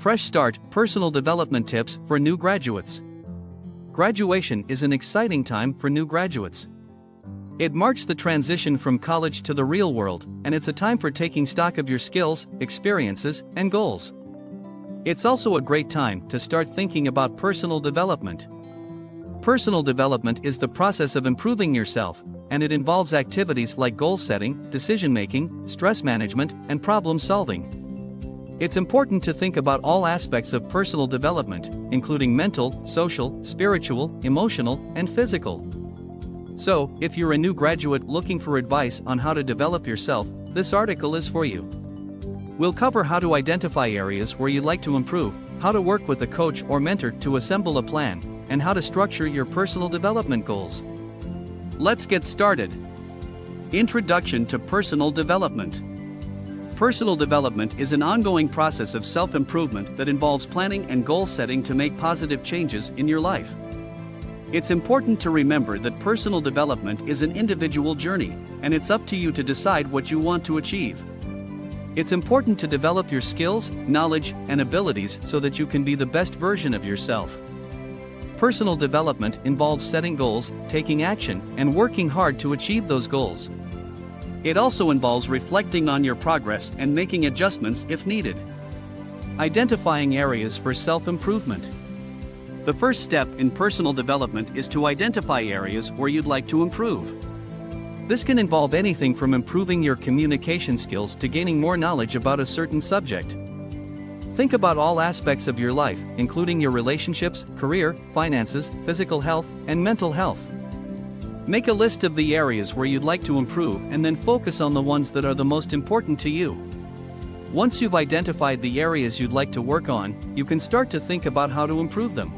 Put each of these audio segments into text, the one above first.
Fresh Start Personal Development Tips for New Graduates. Graduation is an exciting time for new graduates. It marks the transition from college to the real world, and it's a time for taking stock of your skills, experiences, and goals. It's also a great time to start thinking about personal development. Personal development is the process of improving yourself, and it involves activities like goal setting, decision making, stress management, and problem solving. It's important to think about all aspects of personal development, including mental, social, spiritual, emotional, and physical. So, if you're a new graduate looking for advice on how to develop yourself, this article is for you. We'll cover how to identify areas where you'd like to improve, how to work with a coach or mentor to assemble a plan, and how to structure your personal development goals. Let's get started. Introduction to Personal Development. Personal development is an ongoing process of self-improvement that involves planning and goal setting to make positive changes in your life. It's important to remember that personal development is an individual journey, and it's up to you to decide what you want to achieve. It's important to develop your skills, knowledge, and abilities so that you can be the best version of yourself. Personal development involves setting goals, taking action, and working hard to achieve those goals. It also involves reflecting on your progress and making adjustments if needed. Identifying areas for self-improvement. The first step in personal development is to identify areas where you'd like to improve. This can involve anything from improving your communication skills to gaining more knowledge about a certain subject. Think about all aspects of your life, including your relationships, career, finances, physical health, and mental health. Make a list of the areas where you'd like to improve and then focus on the ones that are the most important to you. Once you've identified the areas you'd like to work on, you can start to think about how to improve them.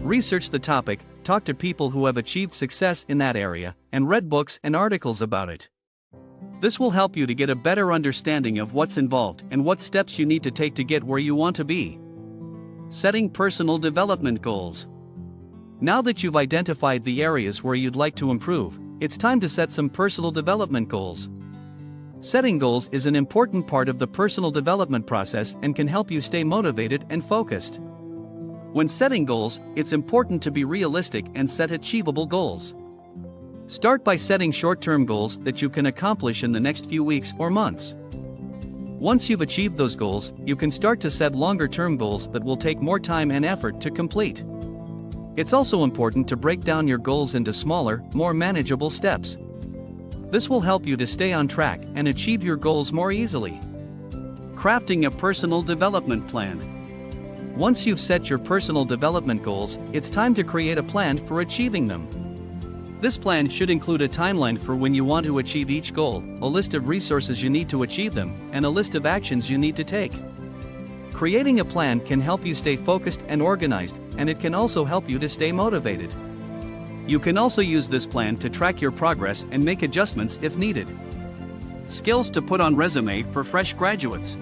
Research the topic, talk to people who have achieved success in that area, and read books and articles about it. This will help you to get a better understanding of what's involved and what steps you need to take to get where you want to be. Setting personal development goals. Now that you've identified the areas where you'd like to improve, it's time to set some personal development goals. Setting goals is an important part of the personal development process and can help you stay motivated and focused. When setting goals, it's important to be realistic and set achievable goals. Start by setting short-term goals that you can accomplish in the next few weeks or months. Once you've achieved those goals, you can start to set longer-term goals that will take more time and effort to complete. It's also important to break down your goals into smaller, more manageable steps. This will help you to stay on track and achieve your goals more easily. Crafting a personal development plan. Once you've set your personal development goals, it's time to create a plan for achieving them. This plan should include a timeline for when you want to achieve each goal, a list of resources you need to achieve them, and a list of actions you need to take. Creating a plan can help you stay focused and organized, and it can also help you to stay motivated. You can also use this plan to track your progress and make adjustments if needed. Skills to put on resume for fresh graduates.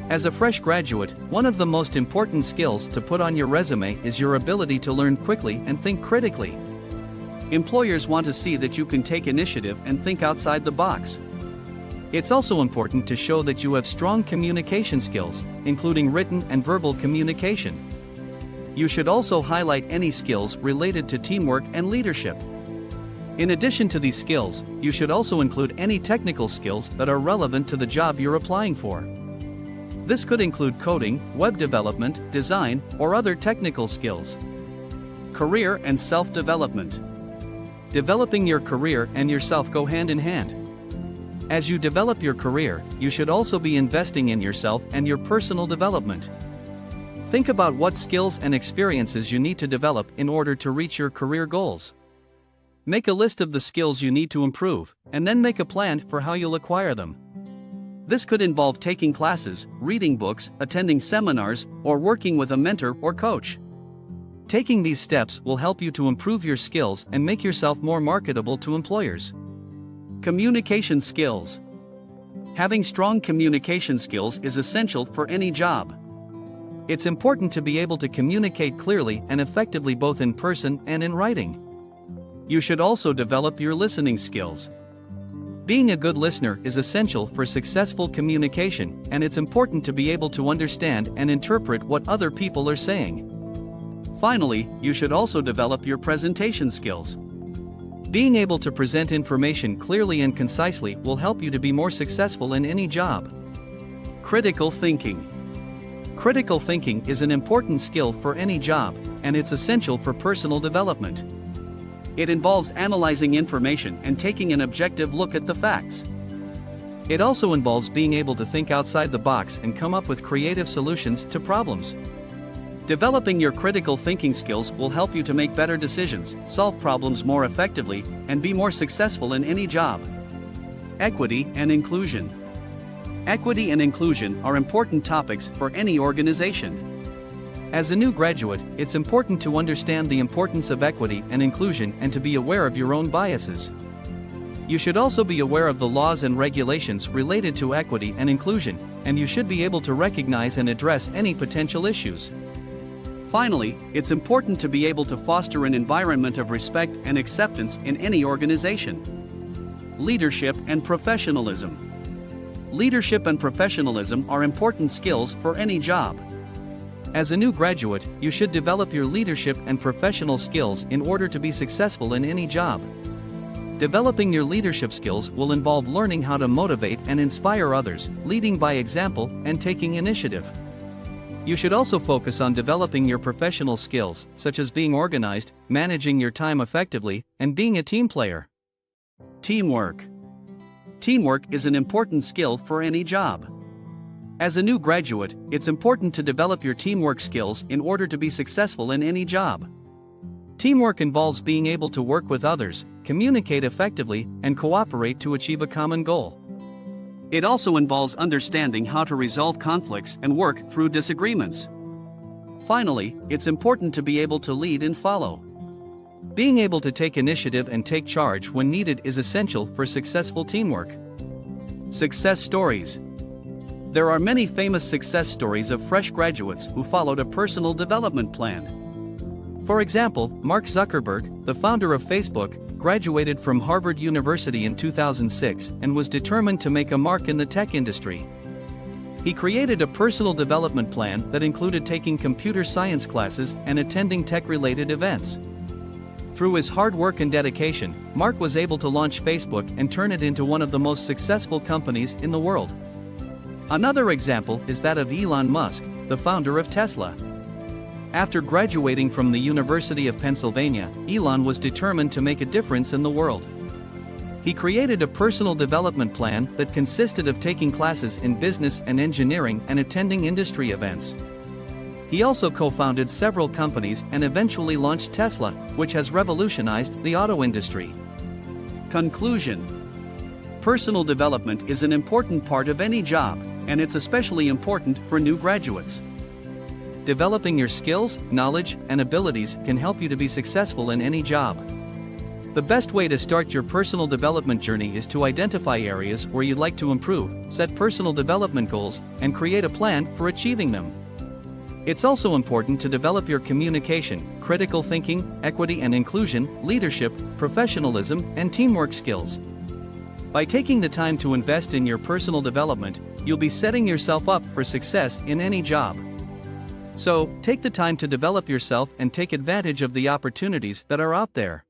As a fresh graduate, one of the most important skills to put on your resume is your ability to learn quickly and think critically. Employers want to see that you can take initiative and think outside the box. It's also important to show that you have strong communication skills, including written and verbal communication. You should also highlight any skills related to teamwork and leadership. In addition to these skills, you should also include any technical skills that are relevant to the job you're applying for. This could include coding, web development, design, or other technical skills. Career and self-development. Developing your career and yourself go hand in hand. As you develop your career, you should also be investing in yourself and your personal development. Think about what skills and experiences you need to develop in order to reach your career goals. Make a list of the skills you need to improve, and then make a plan for how you'll acquire them. This could involve taking classes, reading books, attending seminars, or working with a mentor or coach. Taking these steps will help you to improve your skills and make yourself more marketable to employers. Communication skills. Having strong communication skills is essential for any job. It's important to be able to communicate clearly and effectively both in person and in writing. You should also develop your listening skills. Being a good listener is essential for successful communication, and it's important to be able to understand and interpret what other people are saying. Finally, you should also develop your presentation skills. Being able to present information clearly and concisely will help you to be more successful in any job. Critical thinking. Critical thinking is an important skill for any job, and it's essential for personal development. It involves analyzing information and taking an objective look at the facts. It also involves being able to think outside the box and come up with creative solutions to problems. Developing your critical thinking skills will help you to make better decisions, solve problems more effectively, and be more successful in any job. Equity and inclusion. Equity and inclusion are important topics for any organization. As a new graduate, it's important to understand the importance of equity and inclusion and to be aware of your own biases. You should also be aware of the laws and regulations related to equity and inclusion, and you should be able to recognize and address any potential issues. Finally, it's important to be able to foster an environment of respect and acceptance in any organization. Leadership and professionalism. Leadership and professionalism are important skills for any job. As a new graduate, you should develop your leadership and professional skills in order to be successful in any job. Developing your leadership skills will involve learning how to motivate and inspire others, leading by example, and taking initiative. You should also focus on developing your professional skills, such as being organized, managing your time effectively, and being a team player. Teamwork. Teamwork is an important skill for any job. As a new graduate, it's important to develop your teamwork skills in order to be successful in any job. Teamwork involves being able to work with others, communicate effectively, and cooperate to achieve a common goal. It also involves understanding how to resolve conflicts and work through disagreements. Finally, it's important to be able to lead and follow. Being able to take initiative and take charge when needed is essential for successful teamwork. Success stories. There are many famous success stories of fresh graduates who followed a personal development plan. For example, Mark Zuckerberg, the founder of Facebook, graduated from Harvard University in 2006 and was determined to make a mark in the tech industry. He created a personal development plan that included taking computer science classes and attending tech-related events. Through his hard work and dedication, Mark was able to launch Facebook and turn it into one of the most successful companies in the world. Another example is that of Elon Musk, the founder of Tesla. After graduating from the University of Pennsylvania, Elon was determined to make a difference in the world. He created a personal development plan that consisted of taking classes in business and engineering and attending industry events. He also co-founded several companies and eventually launched Tesla, which has revolutionized the auto industry. Conclusion. Personal development is an important part of any job, and it's especially important for new graduates. Developing your skills, knowledge, and abilities can help you to be successful in any job. The best way to start your personal development journey is to identify areas where you'd like to improve, set personal development goals, and create a plan for achieving them. It's also important to develop your communication, critical thinking, equity and inclusion, leadership, professionalism, and teamwork skills. By taking the time to invest in your personal development, you'll be setting yourself up for success in any job. So, take the time to develop yourself and take advantage of the opportunities that are out there.